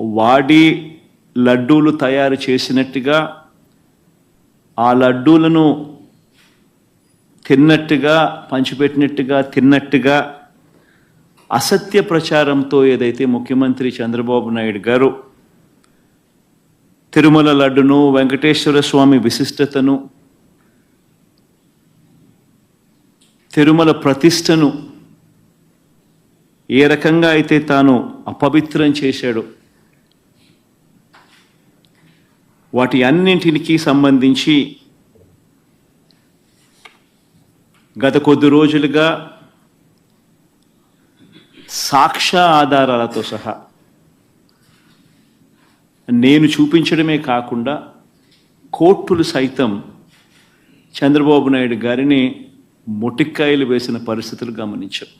వాడి లడ్డూలు తయారు చేసినట్టుగా, ఆ లడ్డూలను తిన్నట్టుగా, పంచిపెట్టినట్టుగా, తిన్నట్టుగా అసత్య ప్రచారంతో ఏదైతే ముఖ్యమంత్రి చంద్రబాబు నాయుడు గారు తిరుమల లడ్డును, వెంకటేశ్వర స్వామి విశిష్టతను, తిరుమల ప్రతిష్టను ఏ రకంగా అయితే తాను అపవిత్రం చేశాడో, వాటి అన్నింటికి సంబంధించి గత కొద్ది రోజులుగా సాక్ష్య ఆధారాలతో సహా నేను చూపించడమే కాకుండా కోర్టులు సైతం చంద్రబాబు నాయుడు గారిని మొటిక్కాయలు వేసిన పరిస్థితులు గమనించాం.